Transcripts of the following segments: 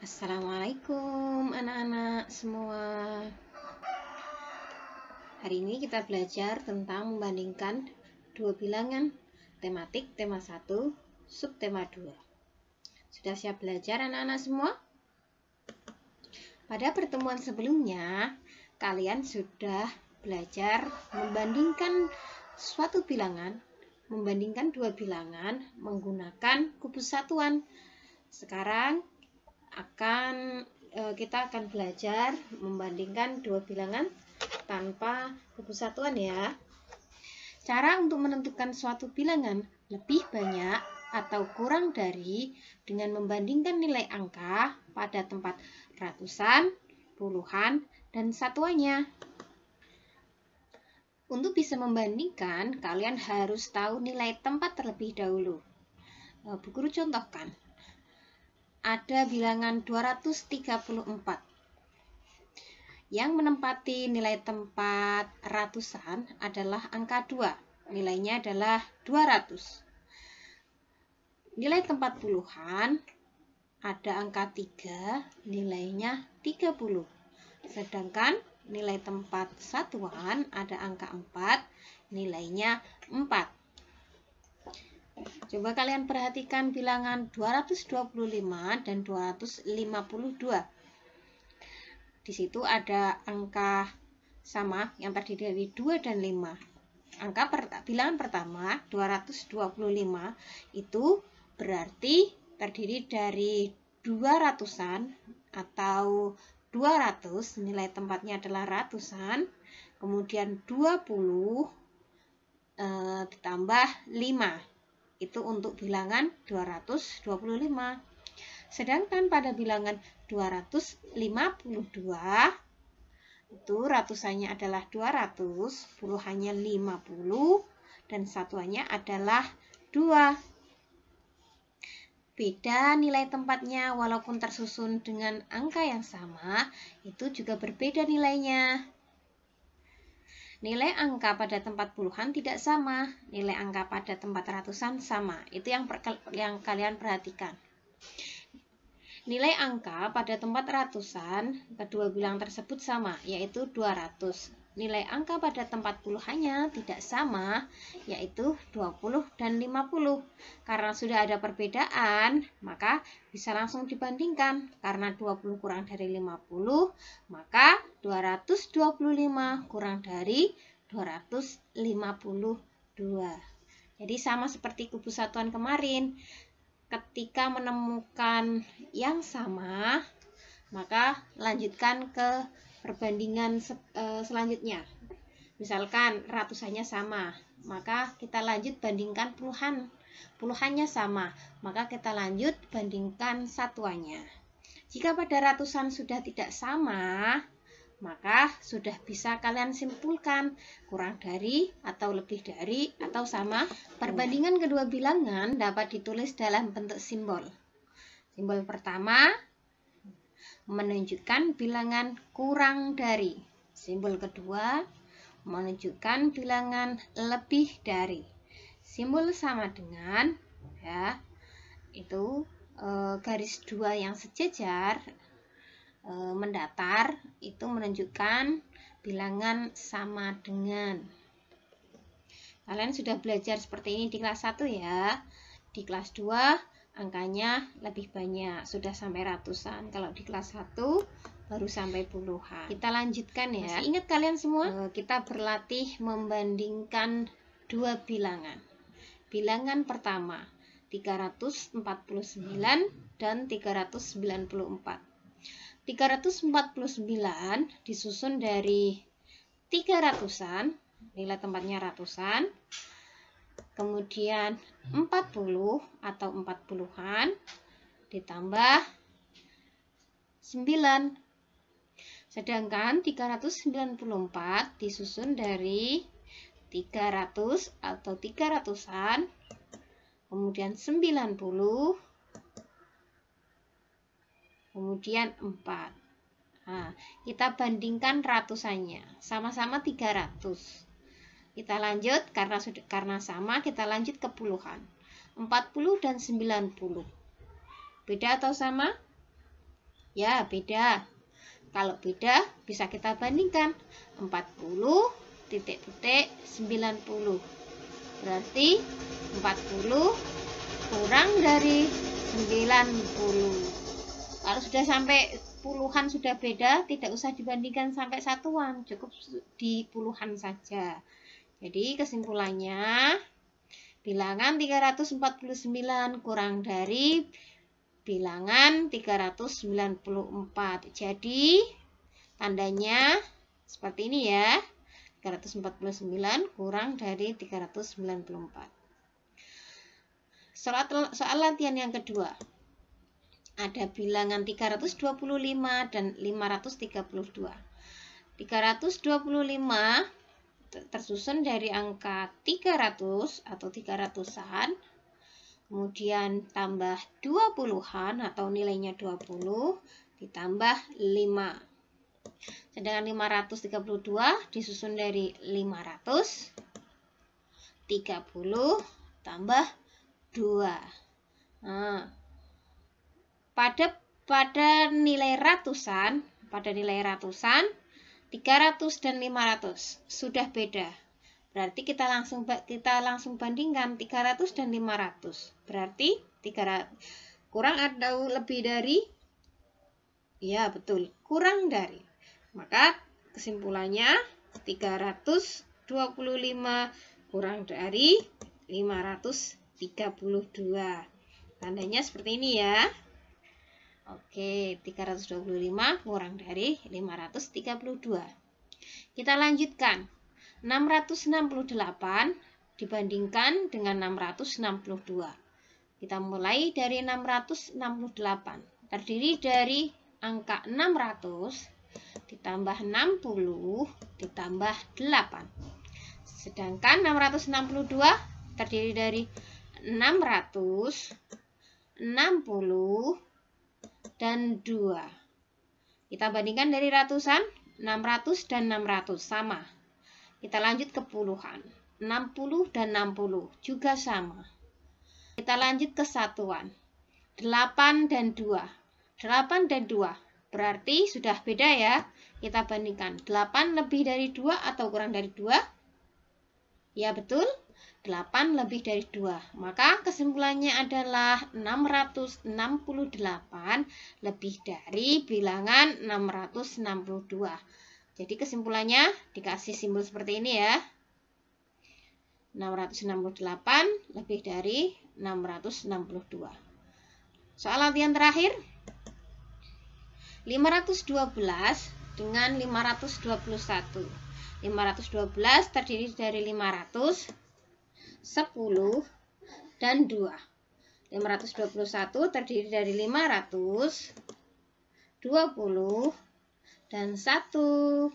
Assalamualaikum anak-anak semua. Hari ini kita belajar tentang membandingkan dua bilangan tematik tema 1, subtema 2. Sudah siap belajar anak-anak semua? Pada pertemuan sebelumnya, kalian sudah belajar membandingkan suatu bilangan, membandingkan dua bilangan menggunakan kubus satuan. Sekarang kita akan belajar membandingkan dua bilangan tanpa kubus satuan ya. Cara untuk menentukan suatu bilangan lebih banyak atau kurang dari dengan membandingkan nilai angka pada tempat ratusan, puluhan, dan satuannya. Untuk bisa membandingkan, kalian harus tahu nilai tempat terlebih dahulu. Bu Guru contohkan. Ada bilangan 234 yang menempati nilai tempat ratusan adalah angka 2, nilainya adalah 200. Nilai tempat puluhan ada angka 3, nilainya 30. Sedangkan nilai tempat satuan ada angka 4, nilainya 4. Coba kalian perhatikan bilangan 225 dan 252. Di situ ada angka sama yang terdiri dari 2 dan 5. Bilangan pertama 225 itu berarti terdiri dari 200-an atau 200, nilai tempatnya adalah ratusan, kemudian 20 ditambah 5. Itu untuk bilangan 225. Sedangkan pada bilangan 252 itu ratusannya adalah 200, puluhannya 50, dan satuannya adalah 2. Beda nilai tempatnya walaupun tersusun dengan angka yang sama, itu juga berbeda nilainya. Nilai angka pada tempat puluhan tidak sama, nilai angka pada tempat ratusan sama. Itu yang kalian perhatikan. Nilai angka pada tempat ratusan, kedua bilangan tersebut sama, yaitu 200. Nilai angka pada tempat puluhannya tidak sama, yaitu 20 dan 50. Karena sudah ada perbedaan, maka bisa langsung dibandingkan. Karena 20 kurang dari 50, maka 225 kurang dari 252. Jadi sama seperti kubus satuan kemarin. Ketika menemukan yang sama, maka lanjutkan ke perbandingan selanjutnya. Misalkan ratusannya sama, maka kita lanjut bandingkan puluhan. Puluhannya sama, maka kita lanjut bandingkan satuannya. Jika pada ratusan sudah tidak sama, maka sudah bisa kalian simpulkan kurang dari atau lebih dari atau sama. Perbandingan kedua bilangan dapat ditulis dalam bentuk simbol. Simbol pertama menunjukkan bilangan kurang dari. Simbol kedua menunjukkan bilangan lebih dari. Simbol sama dengan ya, itu garis 2 yang sejajar mendatar itu menunjukkan bilangan sama dengan. Kalian sudah belajar seperti ini di kelas 1 ya. Di kelas 2 angkanya lebih banyak, sudah sampai ratusan. Kalau di kelas 1 baru sampai puluhan. Kita lanjutkan ya. Masih ingat kalian semua? Kita berlatih membandingkan dua bilangan. Bilangan pertama 349 dan 394. 349 disusun dari 300-an, nilai tempatnya ratusan, kemudian 40 atau 40-an ditambah 9. Sedangkan 394 disusun dari 300 atau 300-an, kemudian 90, kemudian 4. Nah, kita bandingkan ratusannya, sama-sama 300. Kita lanjut, karena sama, kita lanjut ke puluhan. 40 dan 90. Beda atau sama? Ya, beda. Kalau beda, bisa kita bandingkan. 40 titik-titik 90. Berarti 40 kurang dari 90. Kalau sudah sampai puluhan sudah beda, tidak usah dibandingkan sampai satuan, cukup di puluhan saja. Jadi kesimpulannya, bilangan 349 kurang dari bilangan 394. Jadi tandanya seperti ini ya. 349 kurang dari 394. Soal latihan yang kedua. Ada bilangan 325 dan 532. 325 tersusun dari angka 300 atau 300-an, kemudian tambah 20-an atau nilainya 20, ditambah 5. Sedangkan 532 disusun dari 530 tambah 2. Nah, pada nilai ratusan, 300 dan 500 sudah beda. Berarti kita langsung bandingkan 300 dan 500. Berarti 300 kurang atau lebih dari? Ya, betul, kurang dari. Maka kesimpulannya 325 kurang dari 532. Tandanya seperti ini ya. Oke, 325 kurang dari 532. Kita lanjutkan. 668 dibandingkan dengan 662. Kita mulai dari 668. Terdiri dari angka 600 ditambah 60 ditambah 8. Sedangkan 662 terdiri dari 600, 60, dan 2. Kita bandingkan dari ratusan, 600 dan 600 sama. Kita lanjut ke puluhan, 60 dan 60 juga sama. Kita lanjut ke satuan, 8 dan 2. 8 dan 2 berarti sudah beda ya. Kita bandingkan, 8 lebih dari 2 atau kurang dari 2? Ya betul, 8 lebih dari 2. Maka kesimpulannya adalah 668 lebih dari bilangan 662. Jadi kesimpulannya dikasih simbol seperti ini ya. 668 lebih dari 662. Soal latihan terakhir. 512 dengan 521. 512 terdiri dari 500, 10, dan 2. 521 terdiri dari 500, 20, dan 1.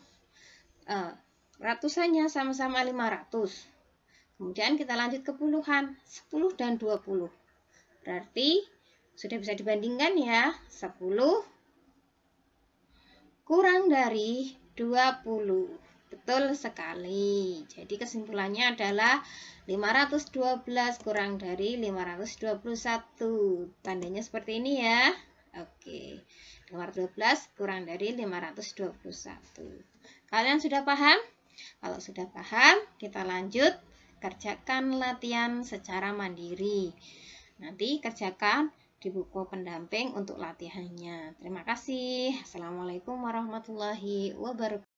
Ratusannya sama-sama 500. Kemudian kita lanjut ke puluhan, 10 dan 20. Berarti sudah bisa dibandingkan ya, 10 kurang dari 20. Betul sekali. Jadi kesimpulannya adalah 512 kurang dari 521. Tandanya seperti ini ya. Oke. 512 kurang dari 521. Kalian sudah paham? Kalau sudah paham, kita lanjut kerjakan latihan secara mandiri. Nanti kerjakan di buku pendamping untuk latihannya. Terima kasih. Assalamualaikum warahmatullahi wabarakatuh.